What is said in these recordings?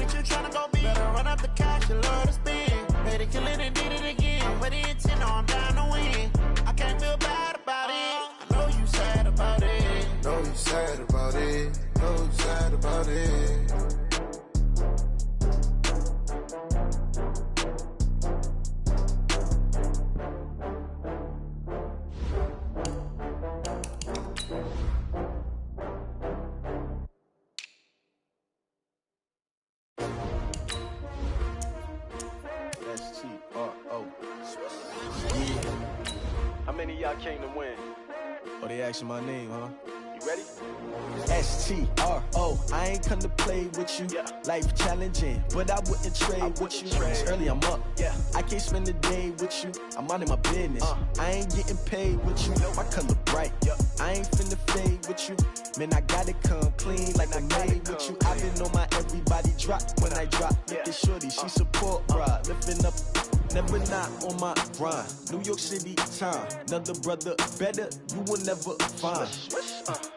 ain't you tryna go be? Better run up the cash, you love to spend. Pay the killing and did it again. I'm with the intent, no, I'm down to win. I can't feel bad about it. I know you sad about it. Know you sad about it. Know you sad about it. How many of y'all came to win? Oh, they asking my name, huh? You ready? S-T-R-O, I ain't come to play with you. Yeah. Life challenging, but I wouldn't trade with you. It's early, I'm up. Yeah. I can't spend the day with you. I'm minding my business. I ain't getting paid with you. My color bright. I ain't finna fade with you. Man, I gotta come clean like I made with you. I've been on my everybody drop when I drop. Look at shorty, she support, bruh. Lifting up, never not on my grind. New York City time, another brother better, you will never find.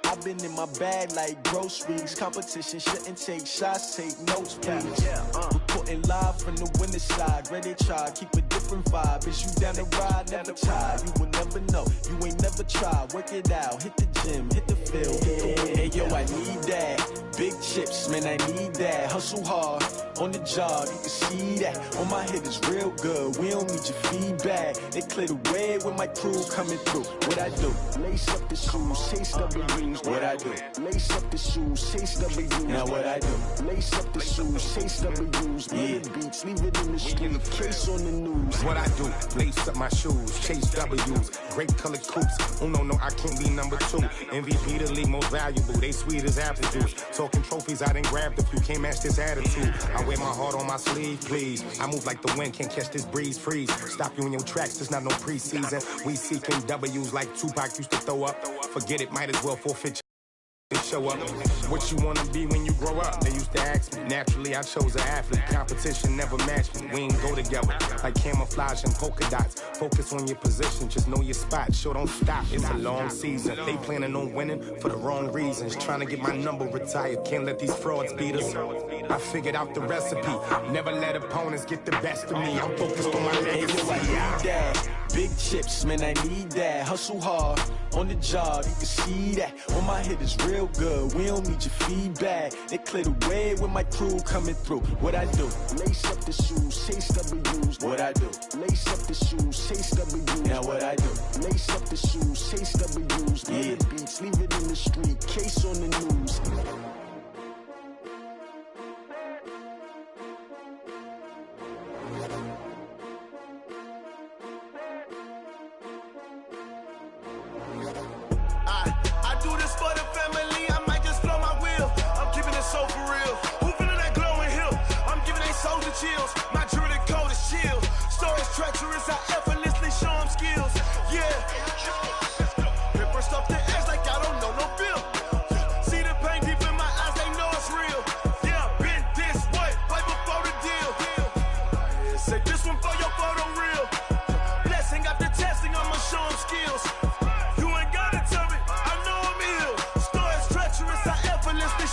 I've been in my bag like groceries. Competition shouldn't take shots, take notes, please. Reporting live from the winning side. Ready to try, keep a different vibe. Is you down the ride, never tired. You will never know, you ain't never tried. Work it out, hit the gym, hit the field, hit the win. Hey yo, I need that. Big chips, man, I need that. Hustle hard, on the job, you can see that. On my hit is real good, we don't need your feedback. They clear the way with my crew coming through. What I do? Lace up the shoes, chase W's. What I do? Lace up the shoes, chase W's. Now what I do? Lace up the shoes, chase W's. Yeah. Beats, leave it in the street, case on the news. What I do? Lace up my shoes, chase W's. Great colored coops. Oh no, I can't be number 2. MVP the league most valuable. They sweet as apple juice. Talking trophies, I done grabbed a few. Can't match this attitude. I wear my heart on my sleeve, please. I move like the wind, can't catch this breeze, freeze. Stop you in your tracks, there's not no preseason. We seeking W's like Tupac used to throw up. Forget it, might as well forfeit your show up. What you wanna be when you grow up? They used to ask me. Naturally, I chose an athlete. Competition never matched me. We ain't go together like camouflage and polka dots. Focus on your position, just know your spot. Sure, don't stop. It's a long season. They planning on winning for the wrong reasons. Trying to get my number retired. Can't let these frauds beat us. I figured out the recipe. Never let opponents get the best of me. I'm focused on my legacy. I need that. Big chips, man, I need that. Hustle hard, on the job, you can see that. On my hit is real good, we don't need your feedback. They clear the way with my crew coming through. What I do? Lace up the shoes, chase W's. What I do? Lace up the shoes, chase W's. Now what I do? Lace up the shoes, chase W's. Yeah. Beats, leave it in the street, case on the news. I do this for the family, I might just blow my wheel. I'm keeping it so for real. Who feeling that glowing hill? I'm giving they souls the chills. My jewelry code is chill. Stories treacherous, I effortlessly show them skills. Yeah. Paper stuff the edge like I don't know no feel. See the pain deep in my eyes, they know it's real. Yeah, been this way, way before the deal. Say this one for your photo real. Blessing after testing, I'ma show them skills.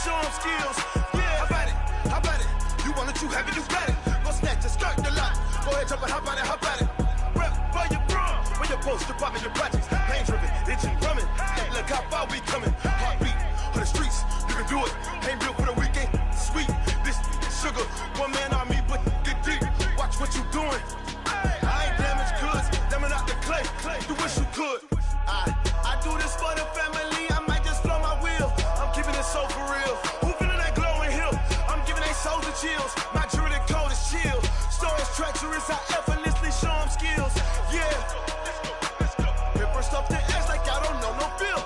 Show them skills. Yeah, how about it? You want it, you have it, you got it. Go snatch the skirt, the lot. Go ahead, jump it, how about it? Rep for your prom. When you're post, department, your projects. Pain driven, itching, drumming. Hey, look how far we coming. Heartbeat on the streets, you can do it. Ain't built for the weekend. Sweet, this sugar. One man army, but get deep. Watch what you doing. I ain't damaged goods, damn out the clay. You wish you could. I do this for the family. I might just blow my wheel. I'm keeping it so for real. Who feeling that glowing hill? I'm giving they souls the chills. My jewelry code is chill. Stories treacherous, I effortlessly show them skills. Yeah. Paper stuff the edge like I don't know no feel.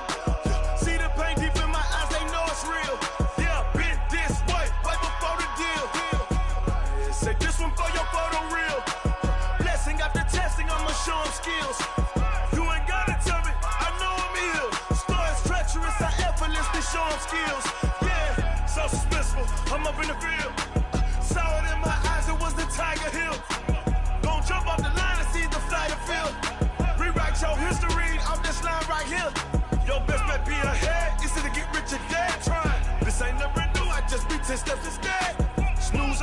See the pain deep in my eyes, they know it's real. Yeah, been this way, right before the deal. Say this one for your photo real. Blessing after testing, I'ma show them skills. You ain't gotta tell me, I know I'm ill. Stories treacherous, I effortlessly show them skills. Yeah, so suspenseful, I'm up in the field. Saw it in my eyes, it was the Tiger Hill. Gon' jump off the line and see the fly the field. Rewrite your history off this line right here. Your best bet be ahead, easy to get rich or dead. Trying, this ain't never new, I just be 10 steps instead. Snooze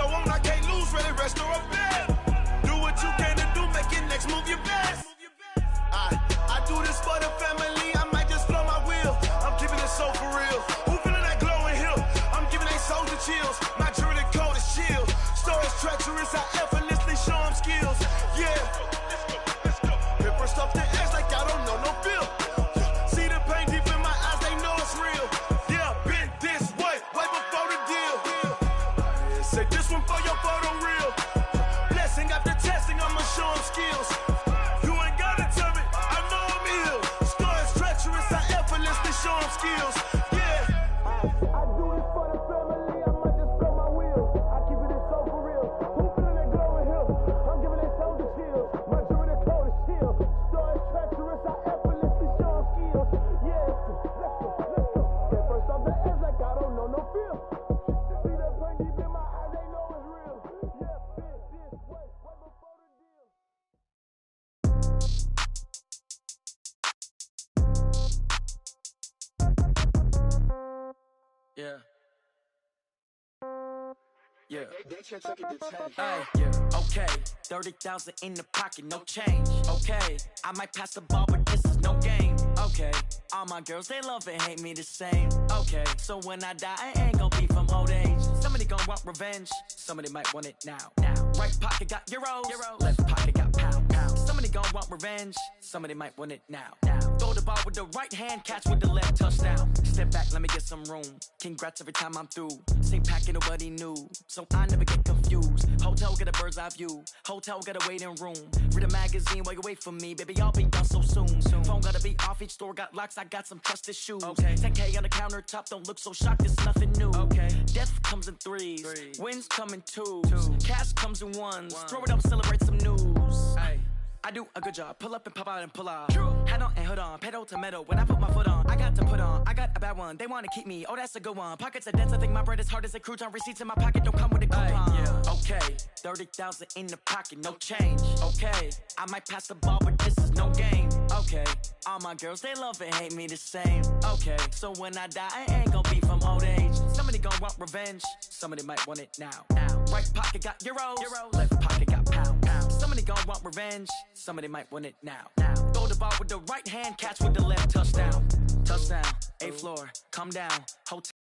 Yeah. Yeah. Yeah. Okay. 30,000 in the pocket, no change. Okay. I might pass the ball, but this is no game. Okay. All my girls, they love and hate me the same. Okay. So when I die, I ain't gon' be from old age. Somebody gon' want revenge. Somebody might want it now. Right pocket got euros. Left pocket got pound. Somebody gon' want revenge. Somebody might want it now. Throw the ball with the right hand, catch with the left, touchdown. Step back, let me get some room. Congrats every time I'm through. Same packet, nobody knew. So I never get confused. Hotel get a bird's eye view. Hotel got a waiting room. Read a magazine while you wait for me. Baby, I'll be done so soon. Phone gotta be off, each store got locks. I got some trusted shoes. 10K on the countertop, don't look so shocked, it's nothing new. Death comes in threes. Wins come in twos. Cash comes in ones. Throw it up, celebrate some news. I do a good job. Pull up and pop out and pull out. Head on and hood on. Pedal to metal. When I put my foot on, I got to put on. I got a bad one. They want to keep me. Oh, that's a good one. Pockets are dense. I think my bread is hard as a crouton. Receipts in my pocket don't come with a coupon. Okay. 30,000 in the pocket. No change. Okay. I might pass the ball, but this is no game. Okay. All my girls, they love and hate me the same. Okay. So when I die, I ain't gon' be from old age. Somebody gon' want revenge. Somebody might want it now. Right pocket got euros. Left pocket got pound. Somebody gon' want revenge. Somebody might want it now. Throw the ball with the right hand, catch with the left, touchdown. Touchdown, 8th floor, come down. Hotel.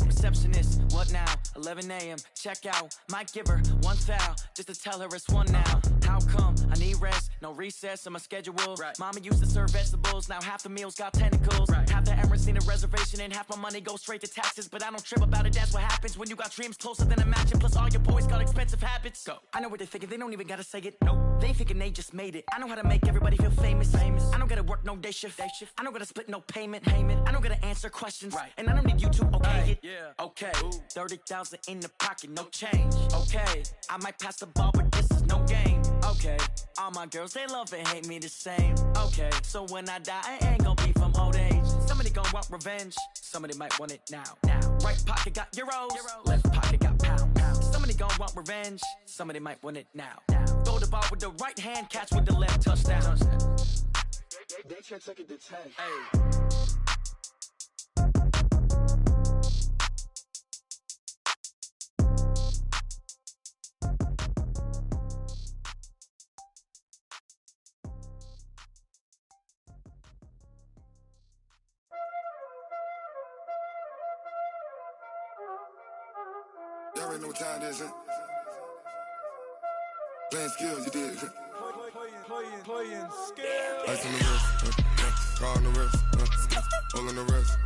Receptionist, what now? 11 a.m., check out. Might give her one foul, just to tell her it's one now. How come? I need rest, no recess in my schedule. Mama used to serve vegetables, now half the meals got tentacles. Half the Emirates need a reservation and half my money goes straight to taxes. But I don't trip about it, that's what happens when you got dreams closer than a matching. Plus all your boys got expensive habits. Go. I know what they're thinking, they don't even gotta say it. Nope. They thinking they just made it. I know how to make everybody feel famous. I don't gotta work no day shift. I don't gotta split no payment. I don't gotta answer questions. And I don't need you to okay it. Okay, 30,000 in the pocket, no change. Okay, I might pass the ball, but this is no game. Okay, all my girls, they love and hate me the same. Okay, so when I die, I ain't gon' be from old age. Somebody gon' want revenge. Somebody might want it now. Right pocket got euros. Left pocket got pound. Somebody gon' want revenge. Somebody might want it now. Throw the ball with the right hand, catch with the left, touchdown. They can't take it to 10. Y'all already know what time it is, huh? Playing skills, you did. Playing skills. Ice on the wrist, car on the wrist, hole on the wrist,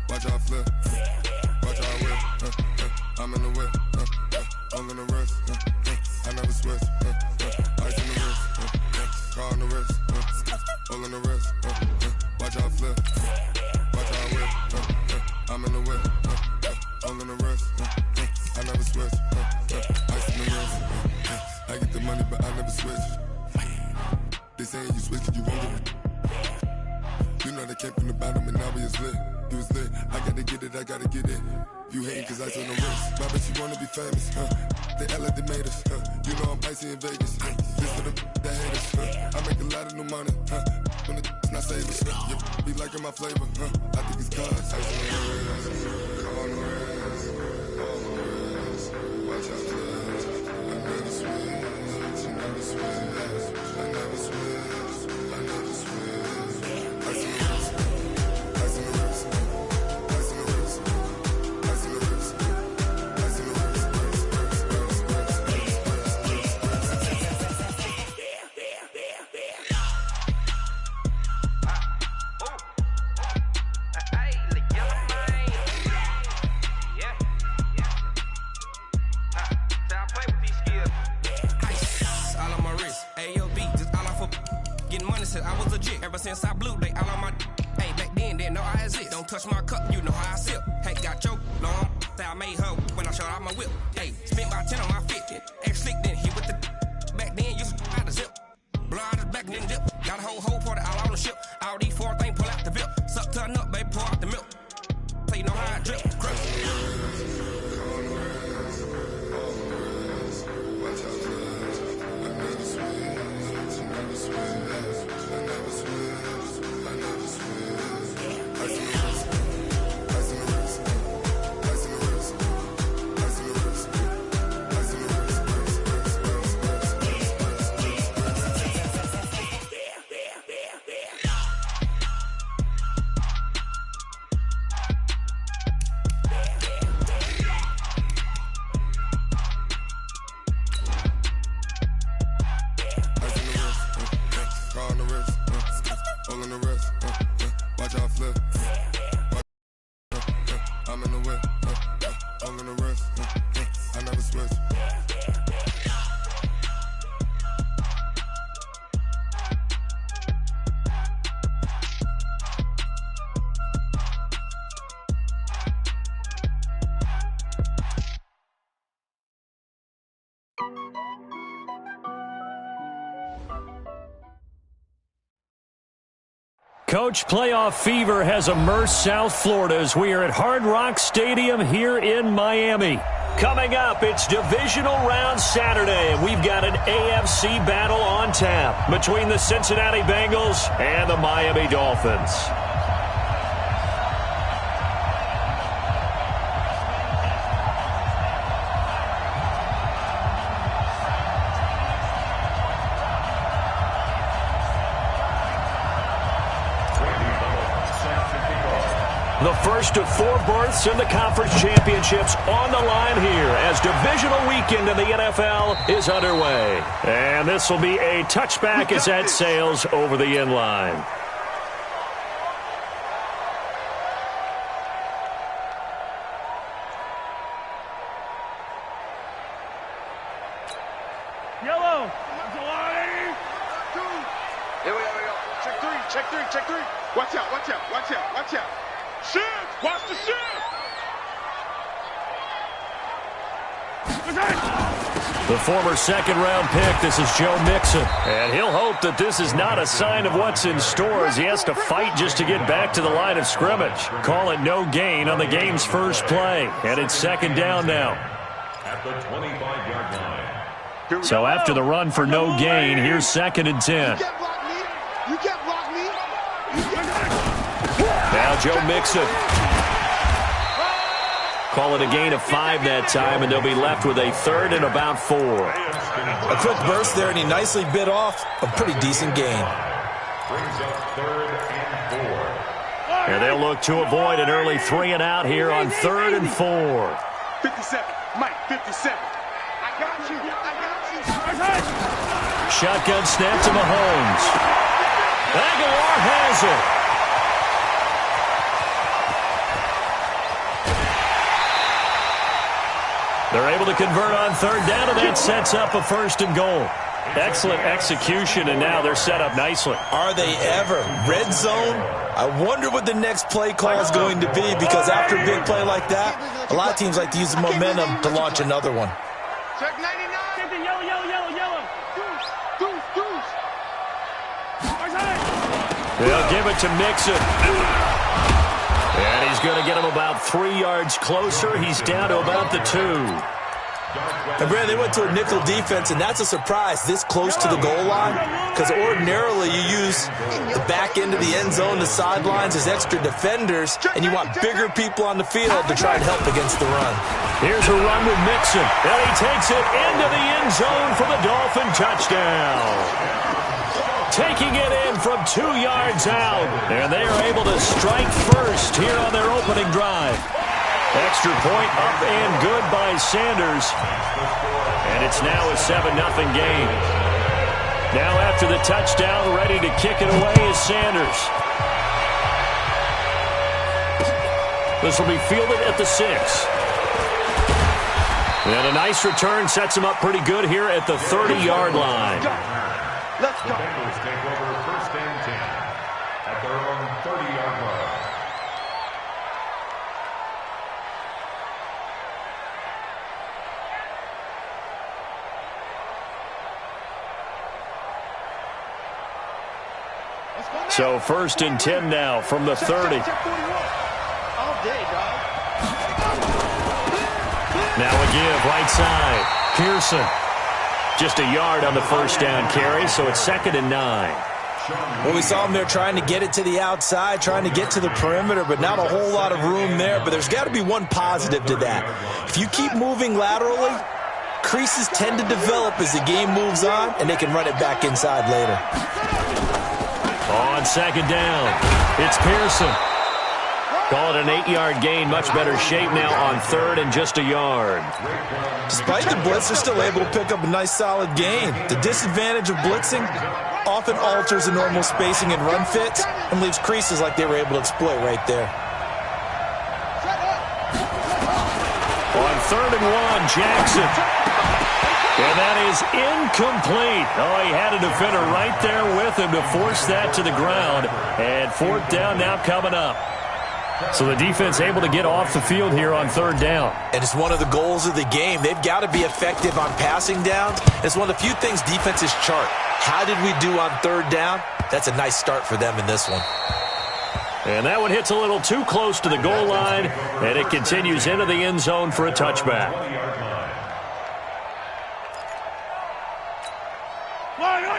watch how I flip, watch how I whip, I'm in the whip, hole on the wrist, I never switch, ice on the wrist, car on the wrist, hole on the wrist, watch how I flip, watch how I whip, I'm in the whip, hole on the wrist, I never switch, ice on the wrist, I get the money but I never switch. They saying you switch and you won't get it. You know they came from the bottom and now we is lit. You was lit, I gotta get it, I gotta get it. You hating cause ice on the wrist. My bitch, you wanna be famous, They act like they made us, You know I'm icy in Vegas, This for the haters, I make a lot of new money, When it's not savers, You be liking my flavor, I think it's cause ice on the wrist, on the wrist, on the wrist. Watch out, cuz I never switch, you never switch. I never switch, I never switch. Ice on the wrist, ice on the wrist, ice on the wrist, ice on the wrist, ice on the wrist, I was legit ever since I blew. They all on my hey back then didn't know I exist. Don't touch my cup, you know how I sip. Hey, got choked long. Say I made her when I showed out my whip. Hey, spent my 10 on my 50. Ex slick then hit with the back then used to out the zip. Blow out the back and then dip. Got a whole party all on the ship. All these 4 things pull out the VIP. Suck turn up, baby, pour out the milk. So you know how I drip. Crush. I'm in the whip, all in the wrist, I never switch. Coach, playoff fever has immersed South Florida as we are at Hard Rock Stadium here in Miami. Coming up, it's divisional round Saturday, and we've got an AFC battle on tap between the Cincinnati Bengals and the Miami Dolphins. The first of 4 berths in the conference championships on the line here as divisional weekend in the NFL is underway. And this will be a touchback as that sails over the end line. Yellow. Here we go. Check three. Watch out. Shift! Watch the shift! The former second-round pick, this is Joe Mixon. And he'll hope that this is not a sign of what's in store as he has to fight just to get back to the line of scrimmage. Call it no gain on the game's first play. And it's second down now. At the 25-yard line. So after the run for no gain, here's 2nd and 10. You can't block me. Now Joe Mixon. Call it a gain of 5 that time, and they'll be left with a 3rd and about 4. A quick burst there, and he nicely bit off a pretty decent gain. Brings up 3rd and 4. And they'll look to avoid an early 3 and out here on 3rd and 4. 57. Mike, 57. I got you. Shotgun snap to Mahomes. Aguilar has it. They're able to convert on 3rd down, and that sets up a 1st and goal. Excellent execution, and now they're set up nicely. Are they ever? Red zone? I wonder what the next play call is going to be, because after a big play like that, a lot of teams like to use the momentum to launch another one. Check 99. Yellow. Deuce. They'll give it to Mixon. And he's going to get him about 3 yards closer. He's down to about the 2. And Brad, they went to a nickel defense, and that's a surprise this close to the goal line, because ordinarily you use the back end of the end zone, the sidelines as extra defenders, and you want bigger people on the field to try and help against the run. Here's a run with Mixon, and he takes it into the end zone for the Dolphin touchdown. Taking it in from 2 yards out, and they are able to strike first here on their opening drive. Extra point up and good by Sanders. And it's now a 7-0 game. Now after the touchdown, ready to kick it away is Sanders. This will be fielded at the 6. And a nice return sets him up pretty good here at the 30-yard line. Let's go. The Bengals take over 1st and 10 at their own 30-yard line. So 1st and 10 now from the 30. All day, dog. Now a give right side. Pearson. Just a yard on the 1st down carry, so it's 2nd and 9. Well, we saw him there trying to get it to the outside, trying to get to the perimeter, but not a whole lot of room there. But there's got to be one positive to that. If you keep moving laterally, creases tend to develop as the game moves on, and they can run it back inside later. On 2nd down, it's Pearson. Call it an 8-yard gain. Much better shape now on third and just a yard. Despite the blitz, they're still able to pick up a nice solid gain. The disadvantage of blitzing often alters the normal spacing and run fits and leaves creases like they were able to exploit right there. On 3rd and 1, Jackson. And that is incomplete. Oh, he had a defender right there with him to force that to the ground. And 4th down now coming up. So the defense able to get off the field here on 3rd down. And it's one of the goals of the game. They've got to be effective on passing downs. It's one of the few things defenses chart. How did we do on 3rd down? That's a nice start for them in this one. And that one hits a little too close to the goal line, and it continues into the end zone for a touchback.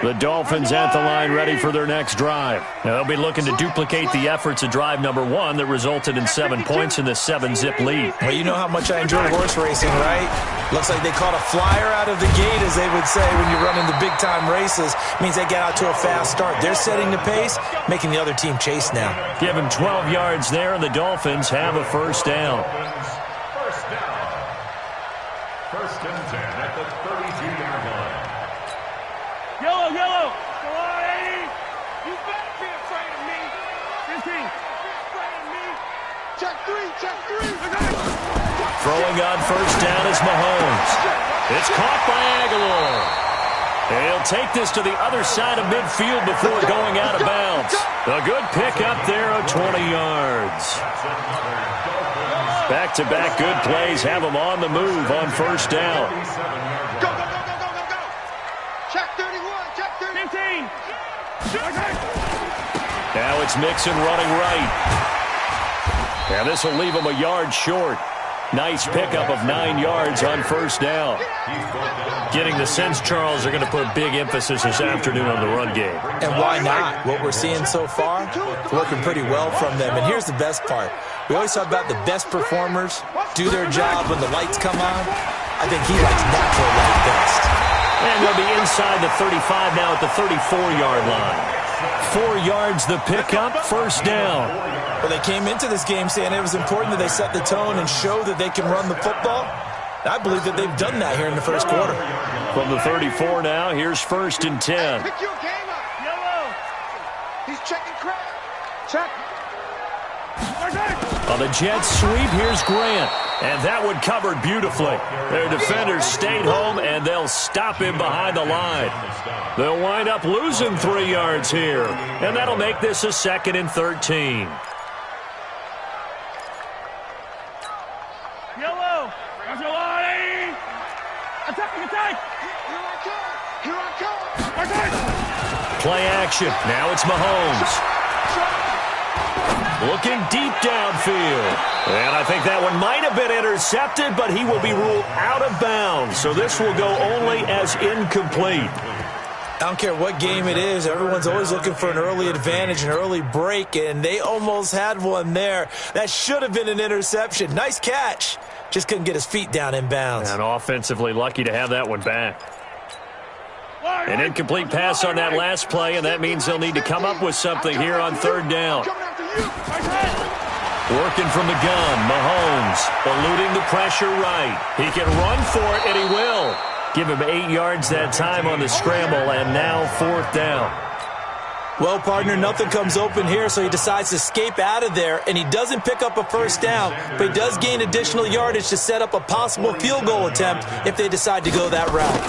The Dolphins at the line ready for their next drive. Now they'll be looking to duplicate the efforts of drive number 1 that resulted in 7 points in this 7-zip lead. Well, you know how much I enjoy horse racing, right? Looks like they caught a flyer out of the gate, as they would say when you're running the big-time races. Means they get out to a fast start. They're setting the pace, making the other team chase now. Give them 12 yards there, and the Dolphins have a 1st down. First down. 1st and 10 at the 32-yard line. Yellow, yellow. Go on, Eddie. You better be afraid of me. 15. Be afraid of me. Check 3, check 3. Throwing on 1st down is Mahomes. It's caught by Aguilar. He'll take this to the other side of midfield before going out of bounds. A good pickup there of 20 yards. Back-to-back good plays have them on the move on 1st down. Go, go, go, go, go, go, go. Check 31, check 15. Now it's Mixon running right. And this will leave him a yard short. Nice pickup of 9 yards on 1st down. Getting the sense, Charles, are going to put big emphasis this afternoon on the run game. And why not? What we're seeing so far, it's working pretty well from them. And here's the best part. We always talk about the best performers do their job when the lights come on. I think he likes natural light best. And they'll be inside the 35 now at the 34-yard line. 4 yards the pickup, 1st down. Well, they came into this game saying it was important that they set the tone and show that they can run the football. I believe that they've done that here in the 1st quarter. From the 34 now, here's 1st and 10. Pick your game up. Yellow. He's checking crap. Check. On the Jets sweep, here's Grant. And that one covered beautifully. Their defenders stayed home, and they'll stop him behind the line. They'll wind up losing 3 yards here. And that'll make this a 2nd and 13. Yellow. There's a line. Attack, attack. Here I come. Here I come. Attack. Play action. Now it's Mahomes. Looking deep downfield. And I think that one might have been intercepted, but he will be ruled out of bounds. So this will go only as incomplete. I don't care what game it is. Everyone's always looking for an early advantage, an early break, and they almost had one there. That should have been an interception. Nice catch. Just couldn't get his feet down in bounds. And offensively lucky to have that one back. An incomplete pass on that last play, and that means they'll need to come up with something here on 3rd down. Working from the gun, Mahomes eluding the pressure right. He can run for it, and he will. Give him 8 yards that time on the scramble, and now 4th down. Well, partner, nothing comes open here, so he decides to escape out of there, and he doesn't pick up a 1st down, but he does gain additional yardage to set up a possible field goal attempt if they decide to go that route.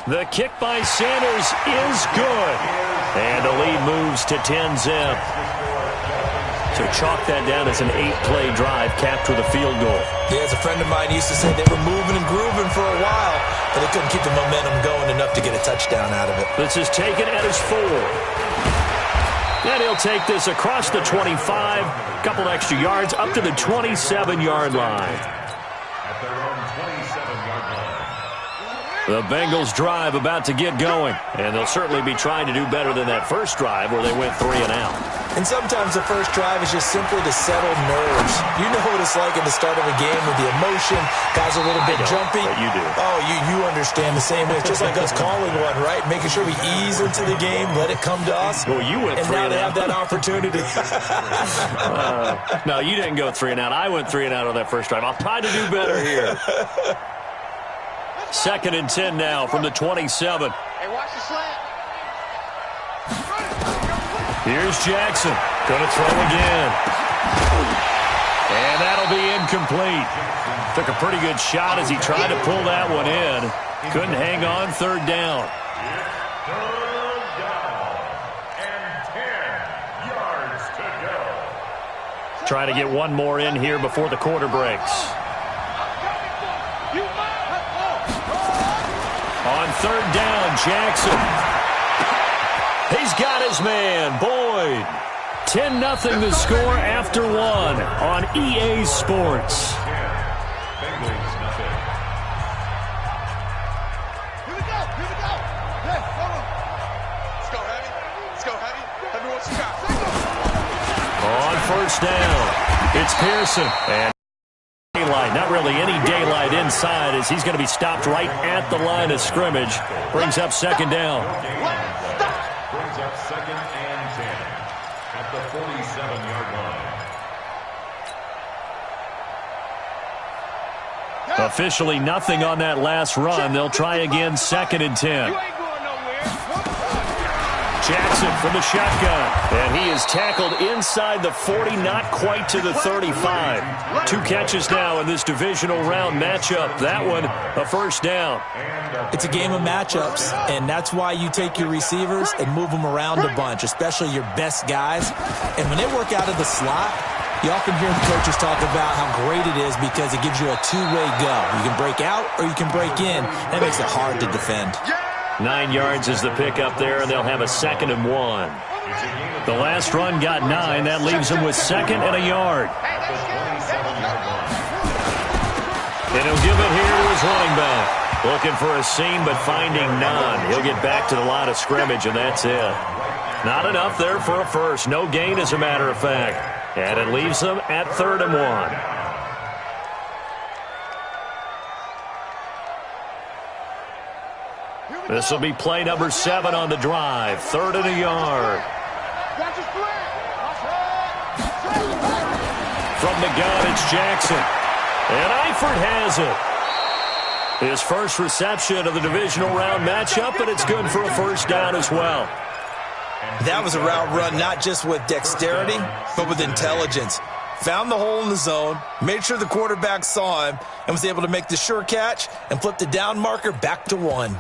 The kick by Sanders is good. And the lead moves to 10-zip. So chalk that down as an 8-play drive capped with a field goal. Yeah, as a friend of mine used to say, they were moving and grooving for a while, but they couldn't keep the momentum going enough to get a touchdown out of it. This is taken at his 4. And he'll take this across the 25, a couple extra yards, up to the 27-yard line. At their own 27-yard line. The Bengals drive about to get going, and they'll certainly be trying to do better than that first drive where they went 3 and out. And sometimes the first drive is just simply to settle nerves. You know what it's like at the start of a game with the emotion. Guys are a little bit jumpy. But you do. Oh, you understand the same way. It's just like us calling one, right? Making sure we ease into the game, let it come to us. Well, you went and 3 now and they out. have that opportunity. No, you didn't go 3 and out. I went 3 and out on that first drive. I'll try to do better here. 2nd and 10 now from the 27. Hey, watch the slant. Here's Jackson. Going to throw again. And that'll be incomplete. Took a pretty good shot as he tried to pull that one in. Couldn't hang on 3rd down. Third down and 10 yards to go. Trying to get one more in here before the quarter breaks. On 3rd down, Jackson. He's got his man, Boyd. 10-0 the score after 1 on EA Sports. Bengals nothing. Here we go. Hey, hold on. Let's go, heavy. Heavy, what you got? On 1st down, it's Pearson. And daylight, not really any daylight inside as he's going to be stopped right at the line of scrimmage. Brings up 2nd down. Brings up 2nd and 10 at the 47-yard line. Officially nothing on that last run. They'll try again 2nd and 10. Jackson from the shotgun. And he is tackled inside the 40, not quite to the 35. 2 catches now in this divisional round matchup. That one, a 1st down. It's a game of matchups, and that's why you take your receivers and move them around a bunch, especially your best guys. And when they work out of the slot, you often hear the coaches talk about how great it is because it gives you a two-way go. You can break out or you can break in. That makes it hard to defend. 9 yards is the pickup there, and they'll have a 2nd and 1. The last run got 9. That leaves them with 2nd and a yard. And he'll give it here to his running back. Looking for a seam, but finding none. He'll get back to the line of scrimmage, and that's it. Not enough there for a first. No gain, as a matter of fact. And it leaves them at 3rd and 1. This will be play number 7 on the drive. 3rd and a yard. From the gun, it's Jackson. And Eifert has it. His first reception of the divisional round matchup, and it's good for a 1st down as well. That was a route run not just with dexterity, but with intelligence. Found the hole in the zone, made sure the quarterback saw him, and was able to make the sure catch and flip the down marker back to 1.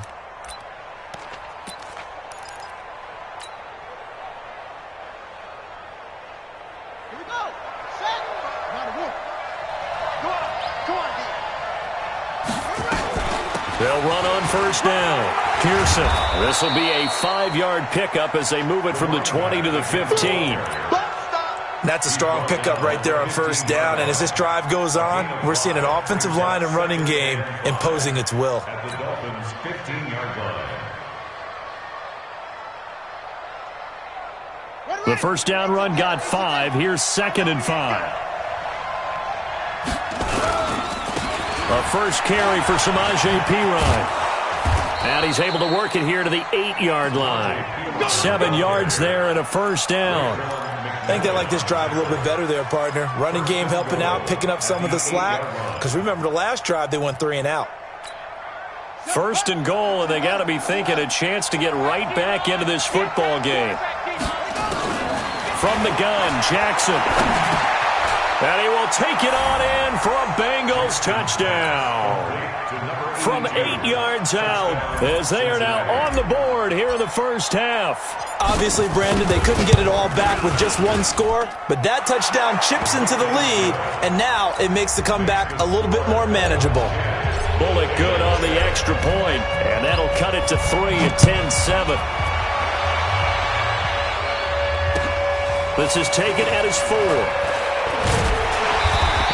They'll run on 1st down. Pearson. This will be a 5-yard pickup as they move it from the 20 to the 15. That's a strong pickup right there on 1st down, and as this drive goes on, we're seeing an offensive line and running game imposing its will. At the Dolphins' 15-yard line. The 1st down run got 5. Here's 2nd and 5. A first carry for Samaje Perine. And he's able to work it here to the 8-yard line. 7 yards there and a 1st down. I think they like this drive a little bit better there, partner. Running game helping out, picking up some of the slack. Because remember the last drive, they went 3 and out. 1st and goal, and they got to be thinking a chance to get right back into this football game. From the gun, Jackson. And he will take it on in for a Bengals touchdown. From 8 yards out, as they are now on the board here in the 1st half. Obviously, Brandon, they couldn't get it all back with just 1 score, but that touchdown chips into the lead, and now it makes the comeback a little bit more manageable. Bullet good on the extra point, and that'll cut it to 3 at 10-7. This is taken at his 4.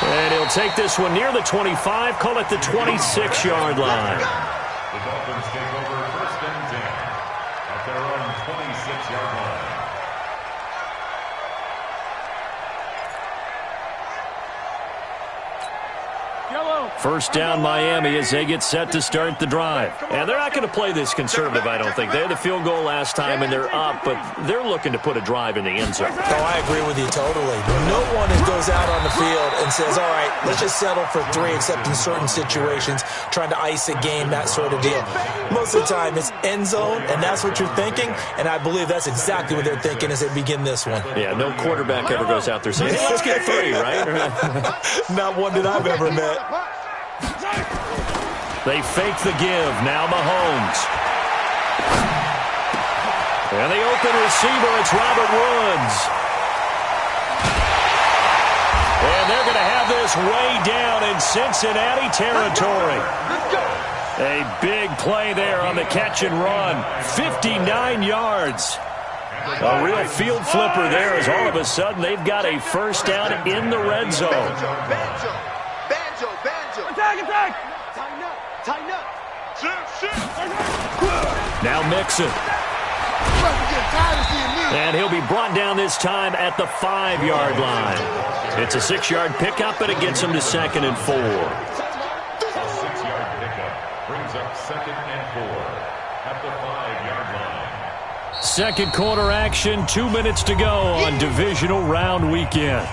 And he'll take this one near the 25, call it the 26-yard line. The Dolphins take over 1st and 10 at their own 26-yard First down Miami as they get set to start the drive. And they're not going to play this conservative, I don't think. They had the field goal last time, and they're up, but they're looking to put a drive in the end zone. Oh, I agree with you totally. No one goes out on the field and says, all right, let's just settle for 3, except in certain situations, trying to ice a game, that sort of deal. Most of the time, it's end zone, and that's what you're thinking, and I believe that's exactly what they're thinking as they begin this one. Yeah, no quarterback ever goes out there saying, hey, let's get 3, right? Not one that I've ever met. They fake the give. Now Mahomes. And the open receiver, it's Robert Woods. And they're going to have this way down in Cincinnati territory. A big play there on the catch and run. 59 yards. A real field flipper there as all of a sudden they've got a first down in the red zone. Banjo. Attack. Tighten up. Now Mixon. And he'll be brought down this time at the 5-yard line. It's a 6-yard pickup, and it gets him to 2nd and 4. A 6-yard pickup brings up 2nd and 4 at the 5-yard line. Second quarter action, 2 minutes to go on divisional round weekend.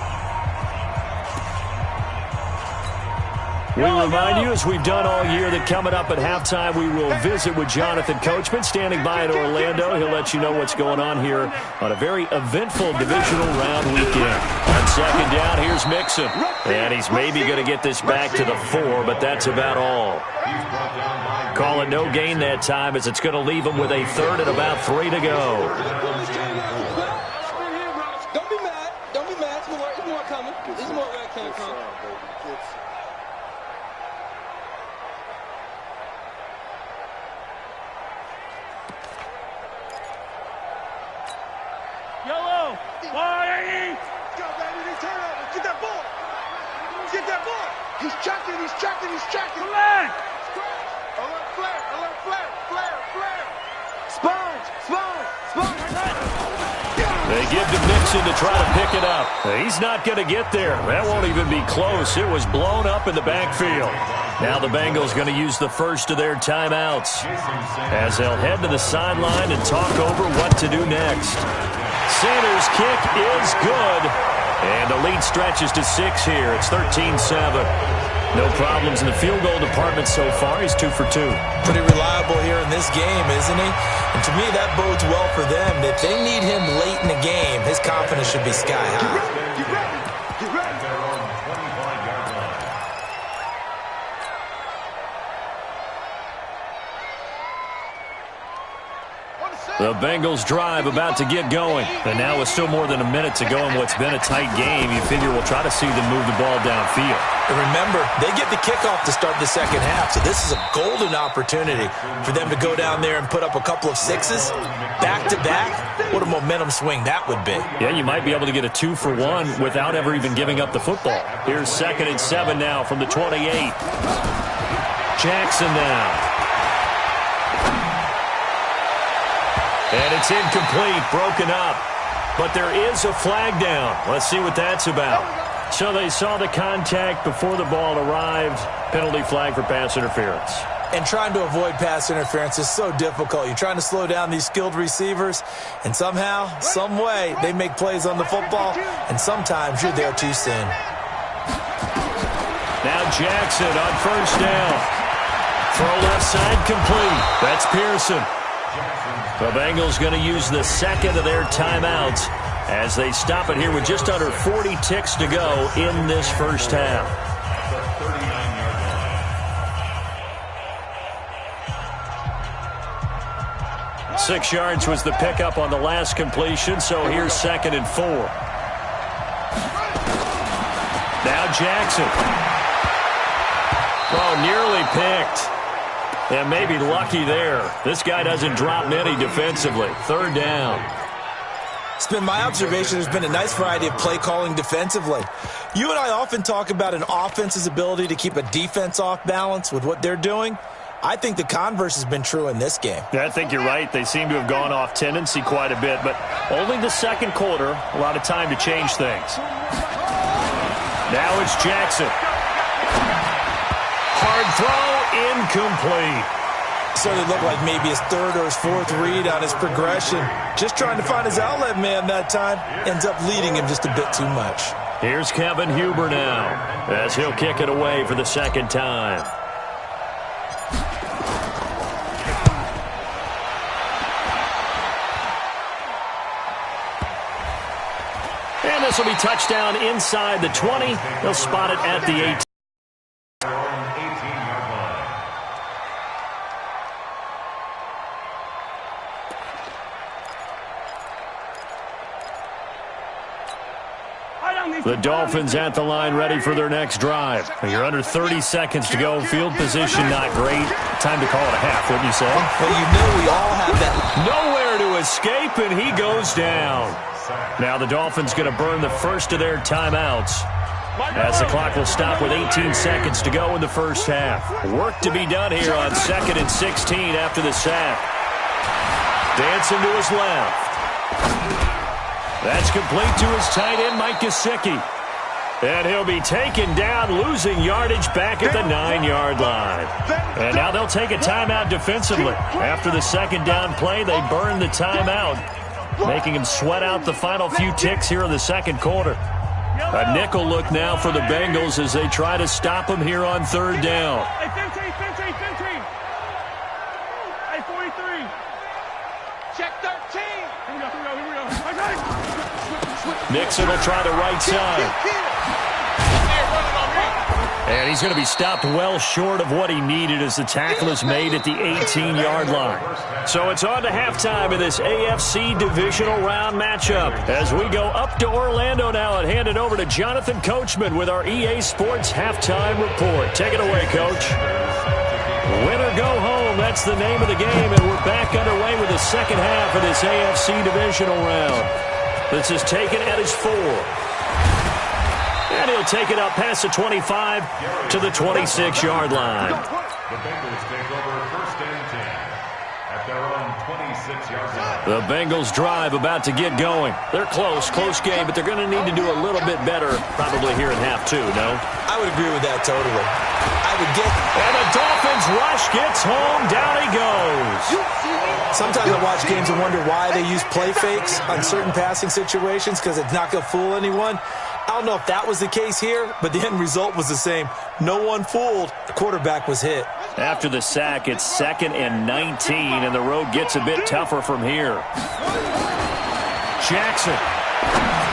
We remind you, as we've done all year, that coming up at halftime, we will visit with Jonathan Coachman, standing by in Orlando. He'll let you know what's going on here on a very eventful divisional round weekend. On second down, here's Mixon. And he's maybe going to get this back to the 4, but that's about all. Call it no gain that time, as it's going to leave him with a 3rd and about 3 to go. Don't be mad. There's more coming. There's more where it came from. Yellow. Why? Go, baby. Turn over. Get that ball. He's tracking. Flag. Alert, flare. Sponge. They give to Mixon to try to pick it up. He's not going to get there. That won't even be close. It was blown up in the backfield. Now the Bengals going to use the first of their timeouts as they'll head to the sideline and talk over what to do next. Sanders' kick is good. And the lead stretches to 6 here. It's 13-7. No problems in the field goal department so far. He's 2 for 2. Pretty reliable here in this game, isn't he? And to me, that bodes well for them. If they need him late in the game, his confidence should be sky high. Get ready. The Bengals drive about to get going. And now with still more than a minute to go in what's been a tight game, you figure we'll try to see them move the ball downfield. And remember, they get the kickoff to start the second half, so this is a golden opportunity for them to go down there and put up a couple of 6s back-to-back. What a momentum swing that would be. Yeah, you might be able to get a 2 for 1 without ever even giving up the football. Here's 2nd and 7 now from the 28. Jackson now. And it's incomplete, broken up. But there is a flag down. Let's see what that's about. So they saw the contact before the ball arrived. Penalty flag for pass interference. And trying to avoid pass interference is so difficult. You're trying to slow down these skilled receivers, and somehow, some way, they make plays on the football, and sometimes you're there too soon. Now Jackson on first down. Throw left side complete. That's Pearson. The Bengals going to use the second of their timeouts as they stop it here with just under 40 ticks to go in this first half. 6 yards was the pickup on the last completion, so here's 2nd and 4. Now Jackson. Oh, nearly picked. And maybe lucky there. This guy doesn't drop many defensively. 3rd down. It's been my observation there's been a nice variety of play calling defensively. You and I often talk about an offense's ability to keep a defense off balance with what they're doing. I think the converse has been true in this game. Yeah, I think you're right. They seem to have gone off tendency quite a bit, but only the second quarter, a lot of time to change things. Now it's Jackson. short throw, incomplete. Certainly looked like maybe his third or his fourth read on his progression. Just trying to find his outlet man that time. Ends up leading him just a bit too much. Here's Kevin Huber now, as he'll kick it away for the second time. And this will be touchdown inside the 20. They'll spot it at the 18. The Dolphins at the line ready for their next drive. You're under 30 seconds to go. Field position not great. Time to call it a half, wouldn't you say? Well, you know we all have that. Nowhere to escape, and he goes down. Now the Dolphins going to burn the first of their timeouts, as the clock will stop with 18 seconds to go in the first half. Work to be done here on 2nd and 16 after the sack. Dancing to his left. That's complete to his tight end, Mike Gesicki. And he'll be taken down, losing yardage back at the 9-yard line. And now they'll take a timeout defensively. After the second down play, they burn the timeout, making him sweat out the final few ticks here in the second quarter. A nickel look now for the Bengals as they try to stop him here on third down. Hey, 15. Hey, 43. Check 13. Here we go. Nixon will try the right side. And he's going to be stopped well short of what he needed as the tackle is made at the 18-yard line. So it's on to halftime in this AFC divisional round matchup as we go up to Orlando now and hand it over to Jonathan Coachman with our EA Sports halftime report. Take it away, Coach. Win or go home, that's the name of the game, and we're back underway with the second half of this AFC divisional round. This is taken at his 4. And he'll take it up past the 25 to the 26-yard line. The Bengals take over 1st and 10 at their own 26-yard line. The Bengals drive about to get going. They're close game, but they're going to need to do a little bit better probably here in half 2, no? I would agree with that totally. And the Dolphins rush gets home. Down he goes. Sometimes I watch games and wonder why they use play fakes on certain passing situations because it's not going to fool anyone. I don't know if that was the case here, but the end result was the same. No one fooled. The quarterback was hit. After the sack, it's 2nd and 19, and the road gets a bit tougher from here. Jackson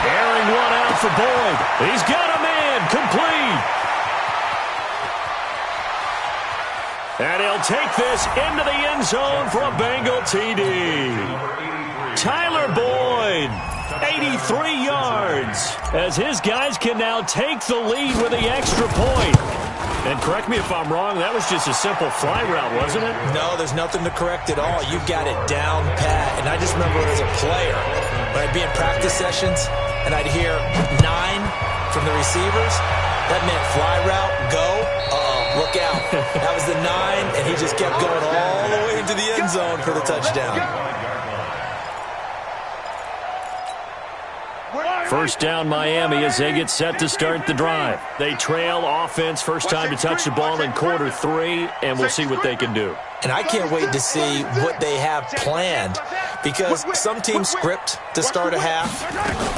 airing one out for Boyd. He's got a man complete. And he'll take this into the end zone for a Bengal TD. Tyler Boyd, 83 yards, as his guys can now take the lead with the extra point. And correct me if I'm wrong, that was just a simple fly route, wasn't it? No, there's nothing to correct at all. You've got it down pat. And I just remember as a player, when I'd be in practice sessions, and I'd hear 9 from the receivers, that meant fly route, go, look out. That was the 9, and he just kept going all the way into the end zone for the touchdown. First down Miami as they get set to start the drive. They trail offense, first time to touch the ball in quarter 3, and we'll see what they can do. And I can't wait to see what they have planned because some teams script to start a half.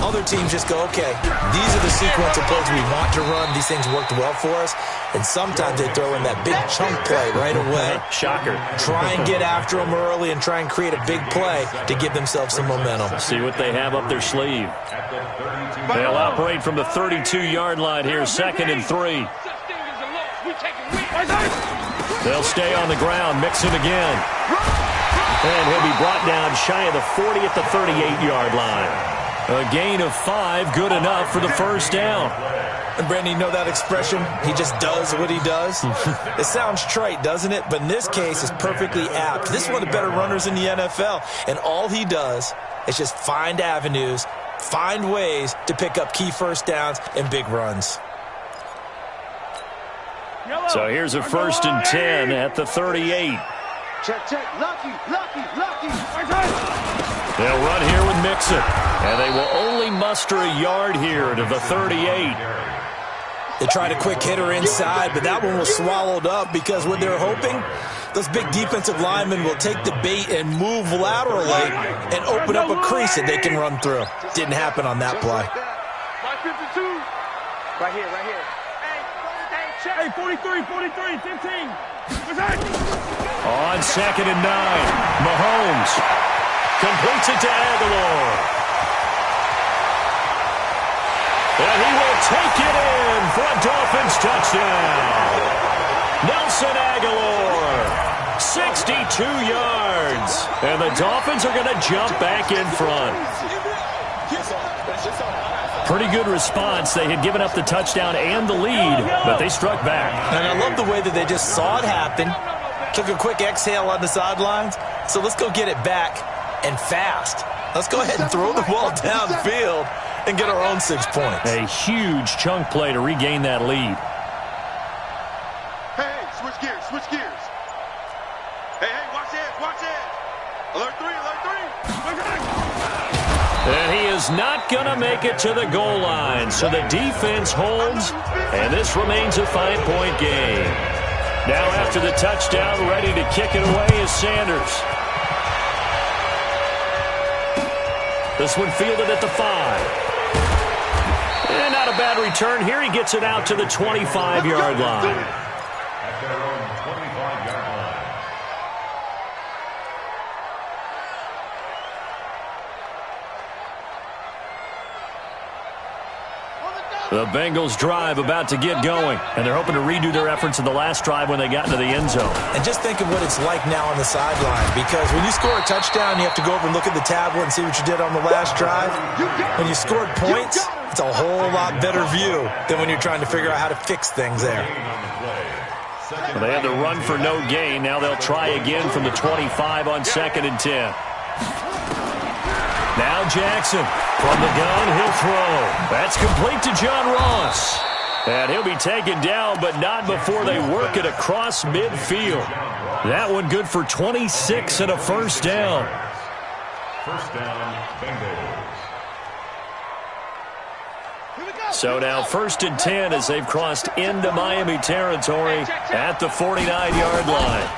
Other teams just go, okay, these are the sequence of plays we want to run. These things worked well for us. And sometimes they throw in that big chunk play right away. Shocker. Try and get after them early and try and create a big play to give themselves some momentum. See what they have up their sleeve. They'll operate from the 32-yard line here, 2nd and 3. They'll stay on the ground, mix it again. And he'll be brought down shy of the 40 at the 38-yard line. A gain of 5, good enough for the first down. And Brandon, you know that expression? He just does what he does? It sounds trite, doesn't it? But in this case, it's perfectly apt. This is one of the better runners in the NFL. And all he does is just find avenues, find ways to pick up key first downs and big runs. So here's a 1st and 10 at the 38. Check. Lucky. They'll run here with Mixon. And they will only muster a yard here to the 38. They tried a quick hitter inside, but that one was swallowed up because what they're hoping, those big defensive linemen will take the bait and move laterally and open up a crease that they can run through. Didn't happen on that play. Right here, right here. Hey, 43, 15. On 2nd and 9, Mahomes completes it to Aguilar. And he will take it in for a Dolphins touchdown. Nelson Aguilar, 62 yards. And the Dolphins are going to jump back in front. Pretty good response. They had given up the touchdown and the lead, but they struck back. And I love the way that they just saw it happen, took a quick exhale on the sidelines. So let's go get it back and fast. Let's go ahead and throw the ball downfield and get our own 6 points. A huge chunk play to regain that lead. Hey, switch gears. Hey, watch it. Alert 3. And he is not going to make it to the goal line. So the defense holds, and this remains a 5-point game. Now after the touchdown, ready to kick it away is Sanders. This one fielded at the 5. And not a bad return here. He gets it out to the 25-yard line. At their own 25-yard line. The Bengals drive about to get going, and they're hoping to redo their efforts in the last drive when they got into the end zone. And just think of what it's like now on the sideline, because when you score a touchdown, you have to go over and look at the tablet and see what you did on the last drive. When you scored points, it's a whole lot better view than when you're trying to figure out how to fix things there. Well, they had the run for no gain. Now they'll try again from the 25 on 2nd and 10. Now Jackson from the gun, he'll throw. That's complete to John Ross. And he'll be taken down, but not before they work it across midfield. That one good for 26 and a first down. First down, Bengals. So now 1st and 10 as they've crossed into Miami territory at the 49-yard line.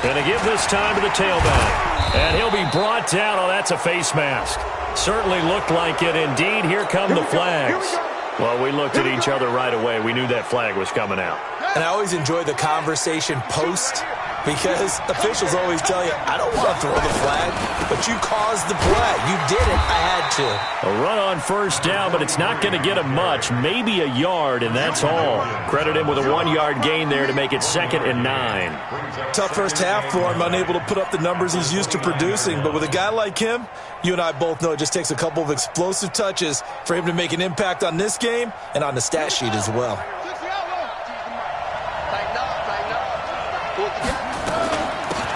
Going to give this time to the tailback. And he'll be brought down. Oh, that's a face mask. Certainly looked like it. Indeed, here come the flags. Well, we looked at each other right away. We knew that flag was coming out. And I always enjoy the conversation post, because officials always tell you, I don't want to throw the flag, but you caused the play. You did it. I had to. A run on first down, but it's not going to get him much. Maybe a yard, and that's all. Credit him with a 1-yard gain there to make it 2nd and 9. Tough first half for him, unable to put up the numbers he's used to producing. But with a guy like him, you and I both know it just takes a couple of explosive touches for him to make an impact on this game and on the stat sheet as well.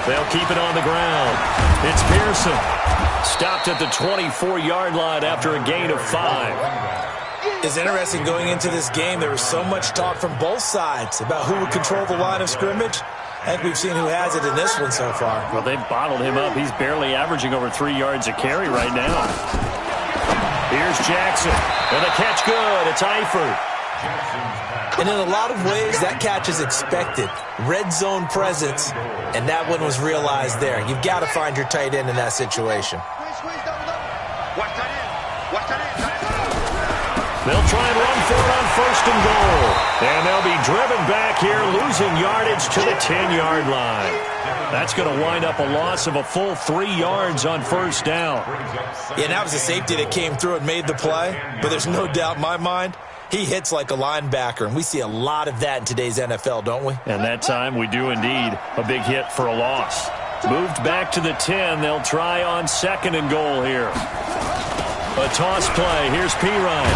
They'll keep it on the ground. It's Pearson. Stopped at the 24-yard line after a gain of 5. It's interesting going into this game. There was so much talk from both sides about who would control the line of scrimmage. I think we've seen who has it in this one so far. Well, they've bottled him up. He's barely averaging over 3 yards a carry right now. Here's Jackson. And the catch good. It's Eifert. And in a lot of ways, that catch is expected. Red zone presence, and that one was realized there. You've got to find your tight end in that situation. They'll try and run for it on 1st and goal. And they'll be driven back here, losing yardage to the 10-yard line. That's going to wind up a loss of a full 3 yards on 1st down. Yeah, that was a safety that came through and made the play, but there's no doubt in my mind, he hits like a linebacker, and we see a lot of that in today's NFL, don't we? And that time we do indeed. A big hit for a loss. Moved back to the 10. They'll try on 2nd and goal here. A toss play. Here's Pirine.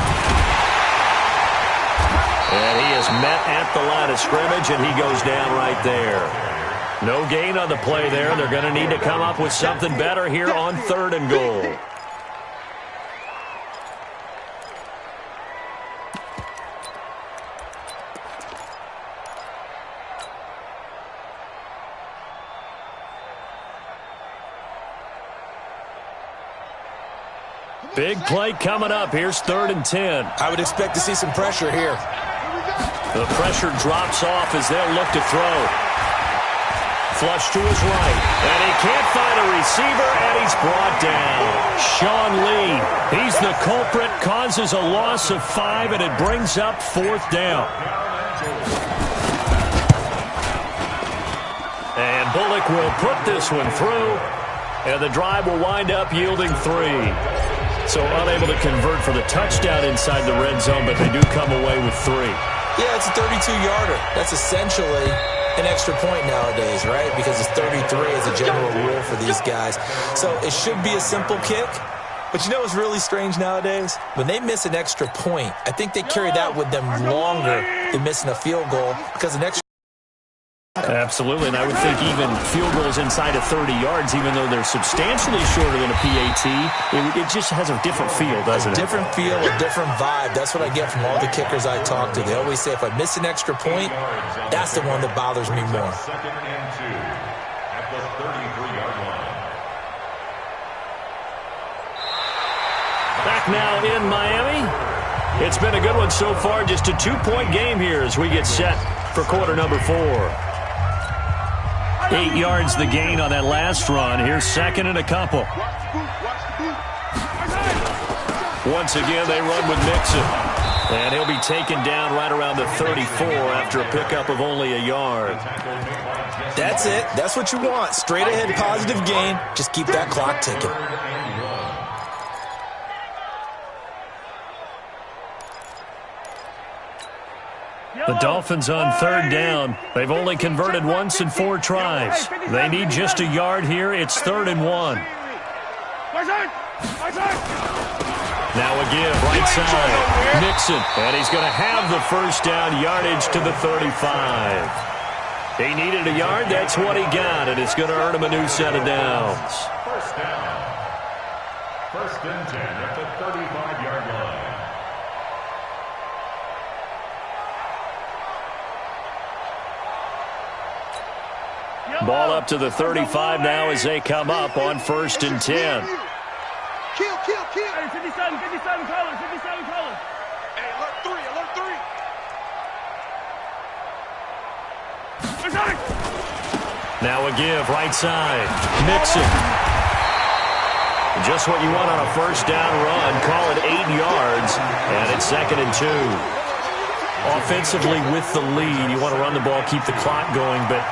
And he is met at the line of scrimmage, and he goes down right there. No gain on the play there. They're going to need to come up with something better here on 3rd and goal. Big play coming up. Here's 3rd and 10. I would expect to see some pressure here. The pressure drops off as they'll look to throw. Flush to his right, and he can't find a receiver, and he's brought down. Sean Lee, he's the culprit, causes a loss of 5, and it brings up 4th down. And Bullock will put this one through, and the drive will wind up yielding 3. So unable to convert for the touchdown inside the red zone, but they do come away with 3. Yeah, it's a 32-yarder. That's essentially an extra point nowadays, right? Because it's 33 as a general rule for these guys. So it should be a simple kick. But you know what's really strange nowadays? When they miss an extra point, I think they carry that with them longer than missing a field goal because an extra... Absolutely, and I would think even field goals inside of 30 yards, even though they're substantially shorter than a PAT, it just has a different feel, doesn't it? A different feel, a different vibe. That's what I get from all the kickers I talk to. They always say if I miss an extra point, that's the one that bothers me more. 2nd and 2 at the 33-yard line. Back now in Miami. It's been a good one so far, just a 2-point game here as we get set for quarter number 4. 8 yards the gain on that last run. Here's 2nd and a couple. Once again, they run with Mixon. And he'll be taken down right around the 34 after a pickup of only a yard. That's it. That's what you want. Straight ahead positive gain. Just keep that clock ticking. The Dolphins on 3rd down. They've only converted once in 4 tries. They need just a yard here. It's 3rd and 1. Now a give, right side. Mixon, and he's going to have the first down, yardage to the 35. He needed a yard. That's what he got, and it's going to earn him a new set of downs. First down. 1st and 10 at the 35-yard line. Ball up to the 35 now as they come up on 1st and 10. Kill. Hey, 57 colors. Hey, alert 3. Now a give, right side. Mixon. Just what you want on a first down run. Call it 8 yards, and it's 2nd and 2. Offensively with the lead, you want to run the ball, keep the clock going, but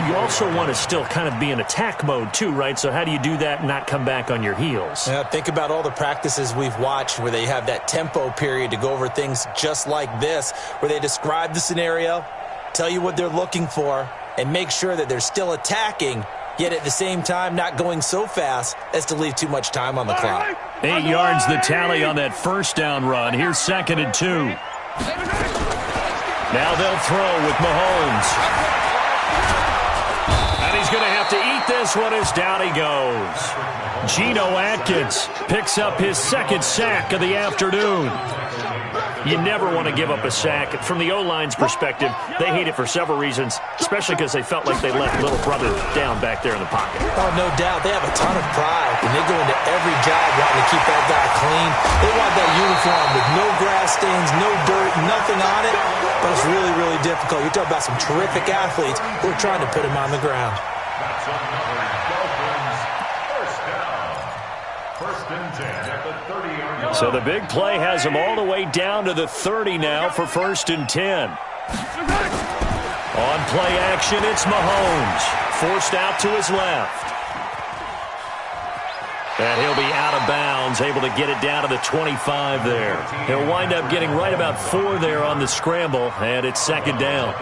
you also want to still kind of be in attack mode too, right? So how do you do that and not come back on your heels? Yeah, think about all the practices we've watched where they have that tempo period to go over things just like this, where they describe the scenario, tell you what they're looking for, and make sure that they're still attacking, yet at the same time not going so fast as to leave too much time on the clock. 8 yards the tally on that first down run. Here's 2nd and 2. Now they'll throw with Mahomes. And he's going to have to eat this one as down he goes. Geno Atkins picks up his 2nd sack of the afternoon. You never want to give up a sack. From the O-line's perspective, they hate it for several reasons, especially because they felt like they left little brother down back there in the pocket. Oh, no doubt. They have a ton of pride, and they go into every job wanting to keep that guy clean. They want that uniform with no grass stains, no dirt, nothing on it, but it's really, really difficult. You're talking about some terrific athletes who are trying to put him on the ground. That's another Dolphins first down. 1st and 10 at the 30-yard line. So the big play has him all the way down to the 30 now for 1st and 10. On play action, it's Mahomes. Forced out to his left. And he'll be out of bounds, able to get it down to the 25 there. He'll wind up getting right about 4 there on the scramble, and it's 2nd down.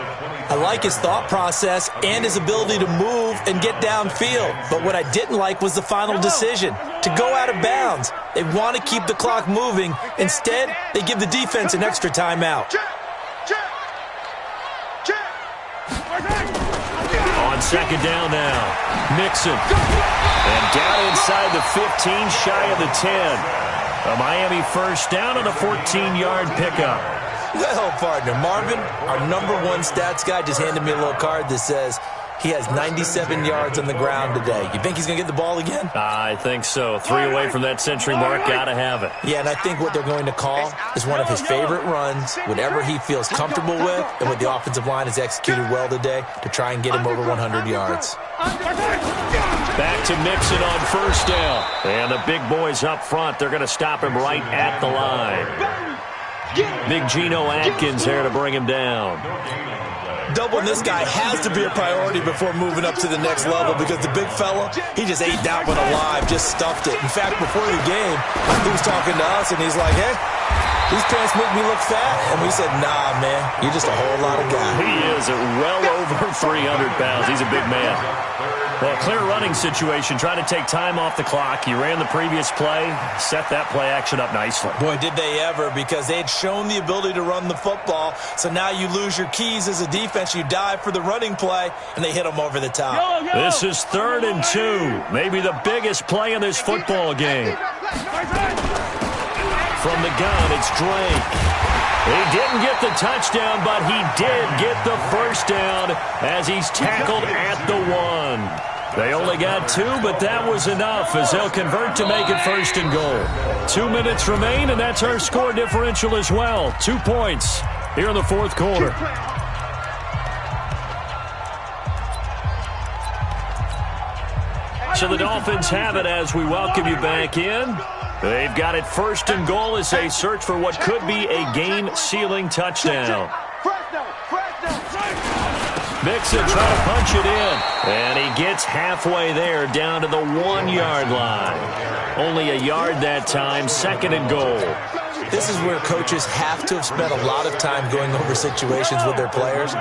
I like his thought process and his ability to move and get downfield. But what I didn't like was the final decision, to go out of bounds. They want to keep the clock moving. Instead, they give the defense an extra timeout. On 2nd down now, Mixon. And down inside the 15, shy of the 10. A Miami first down on a 14-yard pickup. Well, partner, Marvin, our #1 stats guy just handed me a little card that says, He has 97 yards on the ground today. You think he's going to get the ball again? I think so. 3 away from that century mark. Got to have it. Yeah, and I think what they're going to call is one of his favorite runs, whatever he feels comfortable with, and what the offensive line has executed well today to try and get him over 100 yards. Back to Mixon on first down. And the big boys up front, they're going to stop him right at the line. Big Geno Atkins there to bring him down. Doubling this guy has to be a priority before moving up to the next level because the big fella, he just ate that one alive, just stuffed it. In fact, before the game, he was talking to us, and he's like, hey, these pants make me look fat. And we said, nah, man, you're just a whole lot of guy. He is at well over 300 pounds. He's a big man. Well, a clear running situation, trying to take time off the clock. He ran the previous play, set that play action up nicely. Boy, did they ever, because they had shown the ability to run the football. So now you lose your keys as a defense. You dive for the running play, and they hit him over the top. This is 3rd and 2. Maybe the biggest play in this football game. From the gun, it's Drake. He didn't get the touchdown, but he did get the first down as he's tackled at the 1. They only got 2, but that was enough as they'll convert to make it 1st and goal. 2 minutes remain, and that's our score differential as well. 2 points here in the 4th quarter. So the Dolphins have it as we welcome you back in. They've got it 1st and goal as they search for what could be a game-sealing touchdown. Mixon trying to punch it in, and he gets halfway there down to the 1-yard line. Only a yard that time, 2nd and goal. This is where coaches have to have spent a lot of time going over situations with their players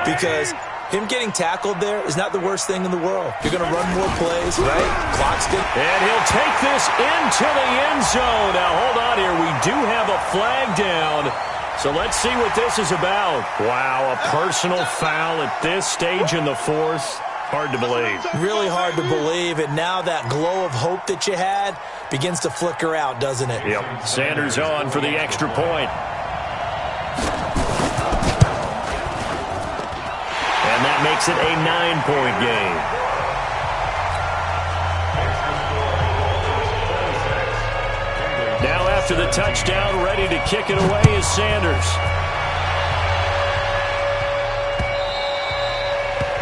because him getting tackled there is not the worst thing in the world. You're going to run more plays, right? Clock's good. And he'll take this into the end zone. Now, hold on here. We do have a flag down. So let's see what this is about. Wow, a personal foul at this stage in the 4th. Hard to believe. Really hard to believe. And now that glow of hope that you had begins to flicker out, doesn't it? Yep. Sanders on for the extra point. And that makes it a 9-point game. Now after the touchdown, ready to kick it away is Sanders.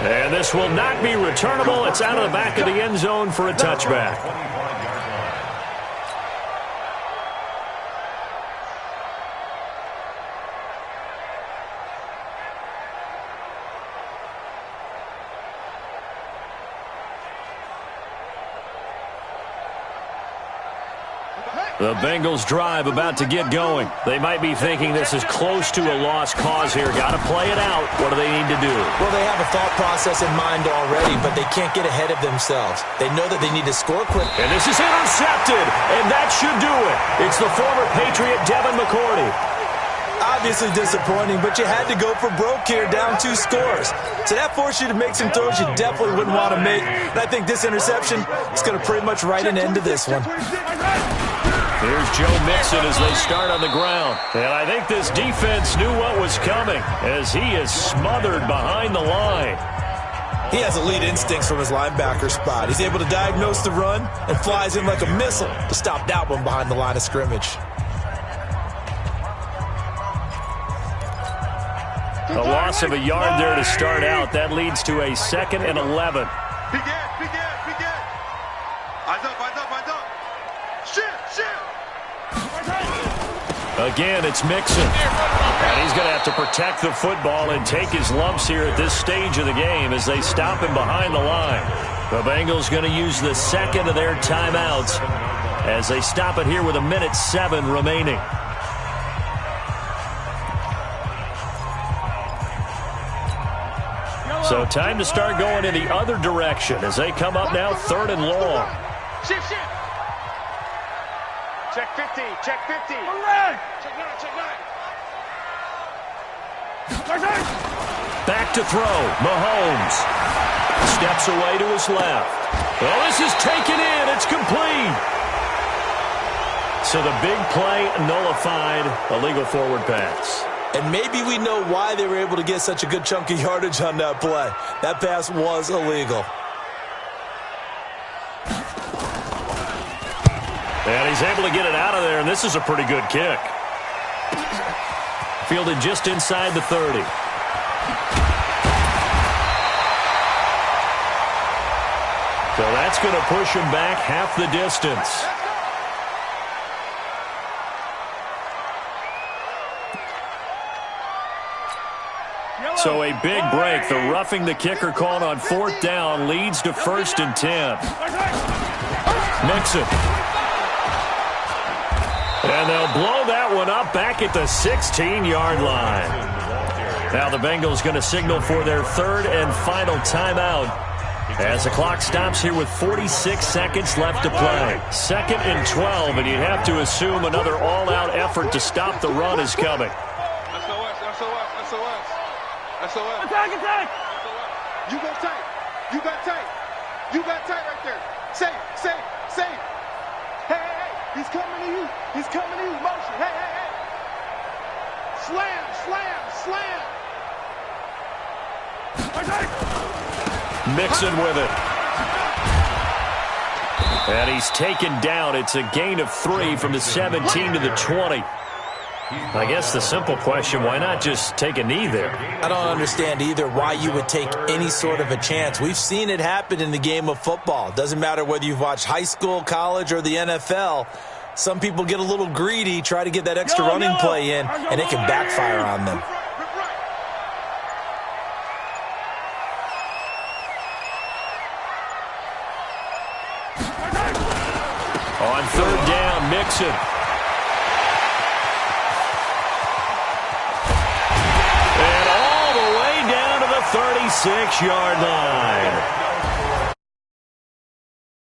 And this will not be returnable. It's out of the back of the end zone for a touchback. The Bengals drive about to get going. They might be thinking this is close to a lost cause here. Got to play it out. What do they need to do? Well, they have a thought process in mind already, but they can't get ahead of themselves. They know that they need to score quick. And this is intercepted, and that should do it. It's the former Patriot Devin McCourty. Obviously disappointing, but you had to go for broke here, down 2 scores. So that forced you to make some throws you definitely wouldn't want to make. And I think this interception is going to pretty much write an end to this one. Here's Joe Mixon as they start on the ground. And I think this defense knew what was coming as he is smothered behind the line. He has elite instincts from his linebacker spot. He's able to diagnose the run and flies in like a missile to stop that one behind the line of scrimmage. A loss of a yard there to start out. That leads to a 2nd and 11. Again, it's Mixon. And he's going to have to protect the football and take his lumps here at this stage of the game as they stop him behind the line. The Bengals going to use the 2nd of their timeouts as they stop it here with 1:07 remaining. So time to start going in the other direction as they come up now 3rd and long. Shift. Check 50. Check 50. Check 9. Back to throw. Mahomes steps away to his left. Well, this is taken in. It's complete. So the big play nullified, a legal forward pass. And maybe we know why they were able to get such a good chunk of yardage on that play. That pass was illegal. And he's able to get it out of there, and this is a pretty good kick. Fielded just inside the 30. So that's going to push him back half the distance. So a big break. The roughing the kicker called on 4th down leads to 1st and 10. Mixon. And they'll blow that one up back at the 16-yard line. Now the Bengals going to signal for their 3rd and final timeout as the clock stops here with 46 seconds left to play. 2nd and 12, and you'd have to assume another all-out effort to stop the run is coming. SOS. Attack. You go tight. You got tight. You got tight right there. Safe. Hey. He's coming to you. Motion. Hey. Slam. Mixon with it. And he's taken down. It's a gain of 3 from the 17 to the 20. I guess the simple question, why not just take a knee there? I don't understand either why you would take any sort of a chance. We've seen it happen in the game of football. Doesn't matter whether you've watched high school, college, or the NFL. Some people get a little greedy, try to get that extra running play in, and it can backfire on them. On 3rd down, Mixon. And all the way down to the 36-yard line.